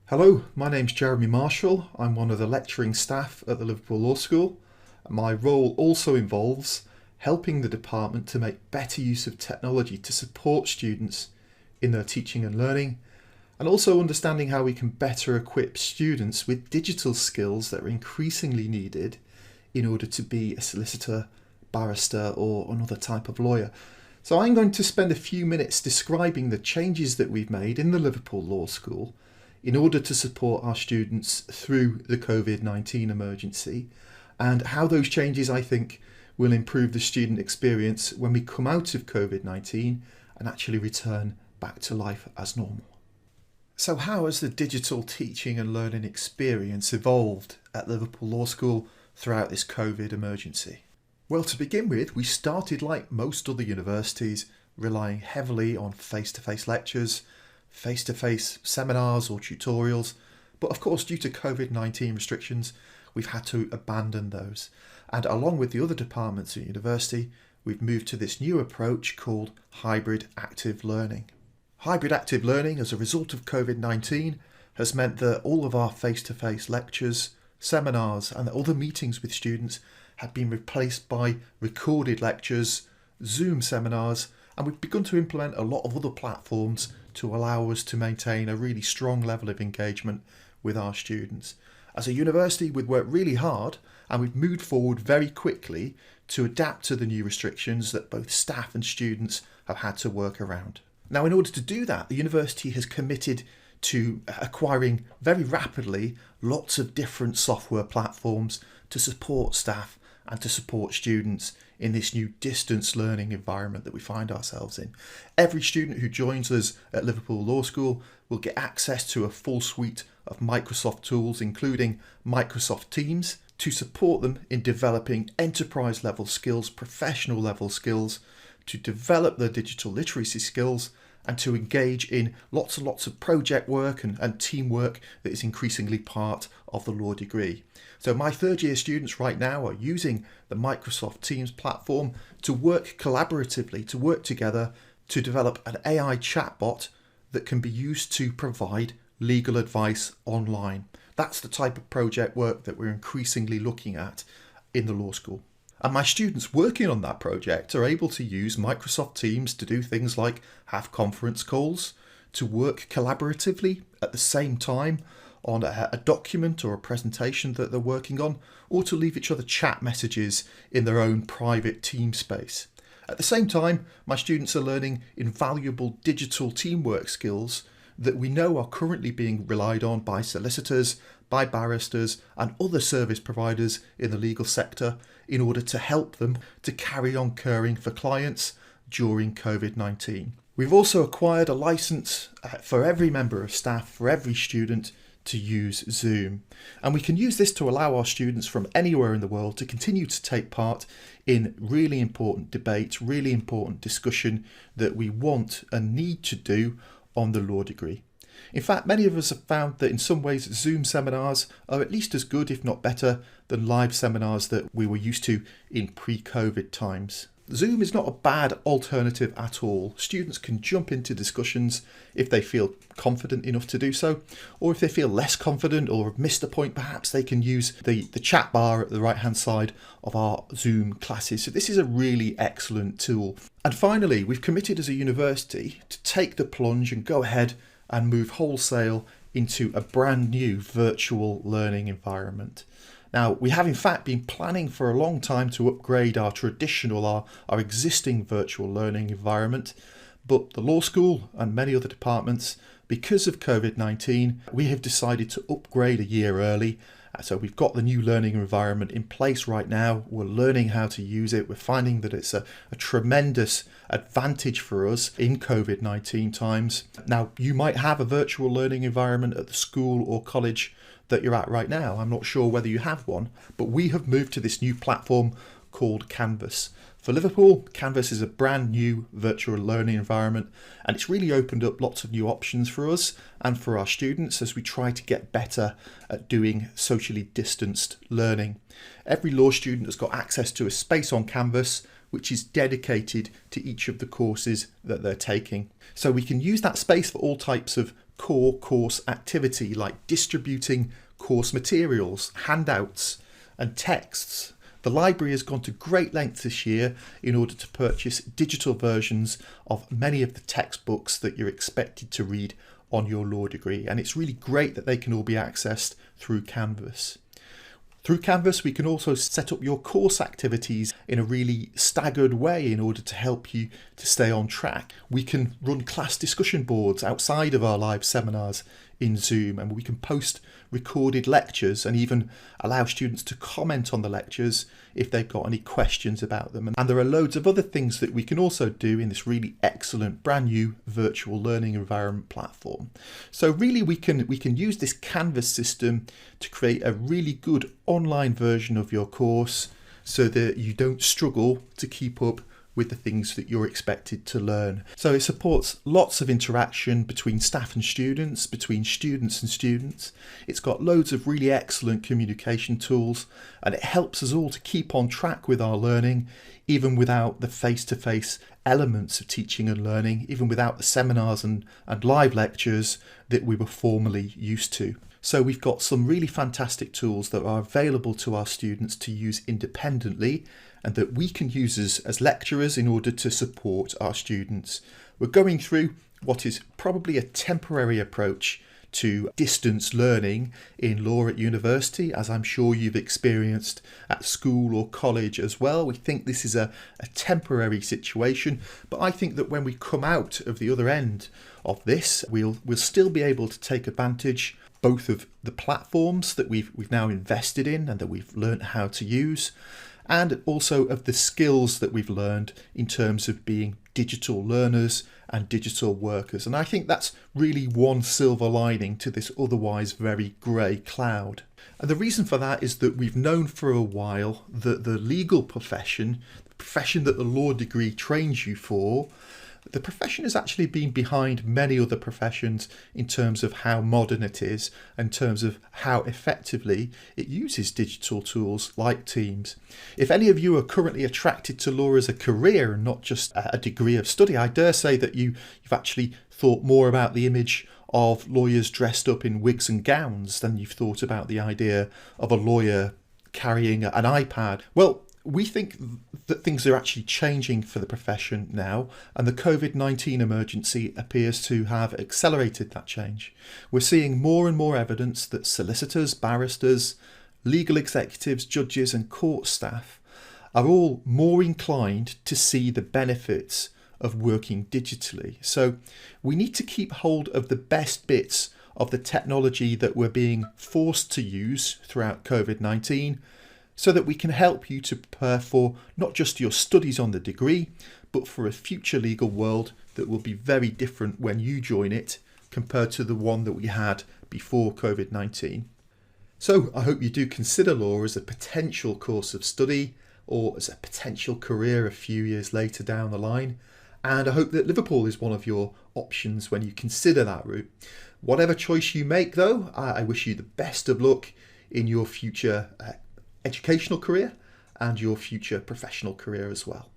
Hello, my name's Jeremy Marshall. I'm one of the lecturing staff at the Liverpool Law School. My role also involves helping the department to make better use of technology to support students in their teaching and learning, and also understanding how we can better equip students with digital skills that are increasingly needed in order to be a solicitor, barrister, or another type of lawyer. So I'm going to spend a few minutes describing the changes that we've made in the Liverpool Law School in order to support our students through the COVID-19 emergency, and how those changes, I think, will improve the student experience when we come out of COVID-19 and actually return back to life as normal. So how has the digital teaching and learning experience evolved at Liverpool Law School throughout this COVID emergency? Well, to begin with, we started like most other universities, relying heavily on face-to-face lectures, face-to-face seminars or tutorials, but of course due to COVID-19 restrictions we've had to abandon those, and along with the other departments at university we've moved to this new approach called hybrid active learning. Hybrid active learning, as a result of COVID-19, has meant that all of our face-to-face lectures, seminars and other meetings with students have been replaced by recorded lectures, Zoom seminars, and we've begun to implement a lot of other platforms to allow us to maintain a really strong level of engagement with our students. As a university, we've worked really hard and we've moved forward very quickly to adapt to the new restrictions that both staff and students have had to work around. Now, in order to do that, the university has committed to acquiring very rapidly lots of different software platforms to support staff and to support students in this new distance learning environment that we find ourselves in. Every student who joins us at Liverpool Law School will get access to a full suite of Microsoft tools, including Microsoft Teams, to support them in developing enterprise level skills, professional level skills, to develop their digital literacy skills, and to engage in lots and lots of project work and teamwork that is increasingly part of the law degree. So my third year students right now are using the Microsoft Teams platform to work collaboratively, to work together to develop an AI chatbot that can be used to provide legal advice online. That's the type of project work that we're increasingly looking at in the law school. And my students working on that project are able to use Microsoft Teams to do things like have conference calls, to work collaboratively at the same time on a document or a presentation that they're working on, or to leave each other chat messages in their own private team space. At the same time, my students are learning invaluable digital teamwork skills that we know are currently being relied on by solicitors, by barristers and other service providers in the legal sector in order to help them to carry on caring for clients during COVID-19. We've also acquired a license for every member of staff, for every student, to use Zoom. And we can use this to allow our students from anywhere in the world to continue to take part in really important debates, really important discussion that we want and need to do on the law degree. In fact, many of us have found that in some ways Zoom seminars are at least as good, if not better, than live seminars that we were used to in pre-COVID times. Zoom is not a bad alternative at all. Students can jump into discussions if they feel confident enough to do so, or if they feel less confident or have missed a point, perhaps they can use the chat bar at the right hand side of our Zoom classes. So this is a really excellent tool. And finally, we've committed as a university to take the plunge and go ahead and move wholesale into a brand new virtual learning environment. Now, we have in fact been planning for a long time to upgrade our traditional, our existing virtual learning environment, but the law school and many other departments, because of COVID-19, we have decided to upgrade a year early. So we've got the new learning environment in place right now. We're learning how to use it. We're finding that it's a tremendous advantage for us in COVID-19 times. Now, you might have a virtual learning environment at the school or college that you're at right now. I'm not sure whether you have one, but we have moved to this new platform called Canvas. For Liverpool, Canvas is a brand new virtual learning environment, and it's really opened up lots of new options for us and for our students as we try to get better at doing socially distanced learning. Every law student has got access to a space on Canvas which is dedicated to each of the courses that they're taking. So we can use that space for all types of core course activity like distributing course materials, handouts and texts. The library has gone to great lengths this year in order to purchase digital versions of many of the textbooks that you're expected to read on your law degree, and it's really great that they can all be accessed through Canvas. Through Canvas, we can also set up your course activities in a really staggered way in order to help you to stay on track. We can run class discussion boards outside of our live seminars in Zoom, and we can post recorded lectures and even allow students to comment on the lectures if they've got any questions about them. And there are loads of other things that we can also do in this really excellent brand new virtual learning environment platform. So really we can use this Canvas system to create a really good online version of your course so that you don't struggle to keep up with the things that you're expected to learn. So it supports lots of interaction between staff and students, between students and students. It's got loads of really excellent communication tools, and it helps us all to keep on track with our learning, even without the face-to-face elements of teaching and learning, even without the seminars and live lectures that we were formerly used to. So we've got some really fantastic tools that are available to our students to use independently and that we can use as lecturers in order to support our students. We're going through what is probably a temporary approach to distance learning in law at university, as I'm sure you've experienced at school or college as well. We think this is a temporary situation, but I think that when we come out of the other end of this, we'll still be able to take advantage both of the platforms that we've now invested in and that we've learned how to use, and also of the skills that we've learned in terms of being digital learners and digital workers. And I think that's really one silver lining to this otherwise very grey cloud. And the reason for that is that we've known for a while that the legal profession, the profession that the law degree trains you for, the profession has actually been behind many other professions in terms of how modern it is, in terms of how effectively it uses digital tools like Teams. If any of you are currently attracted to law as a career and not just a degree of study, I dare say that you've actually thought more about the image of lawyers dressed up in wigs and gowns than you've thought about the idea of a lawyer carrying an iPad. Well, we think that things are actually changing for the profession now, and the COVID-19 emergency appears to have accelerated that change. We're seeing more and more evidence that solicitors, barristers, legal executives, judges and court staff are all more inclined to see the benefits of working digitally. So we need to keep hold of the best bits of the technology that we're being forced to use throughout COVID-19, so that we can help you to prepare for not just your studies on the degree, but for a future legal world that will be very different when you join it compared to the one that we had before COVID-19. So I hope you do consider law as a potential course of study or as a potential career a few years later down the line. And I hope that Liverpool is one of your options when you consider that route. Whatever choice you make though, I wish you the best of luck in your future educational career and your future professional career as well.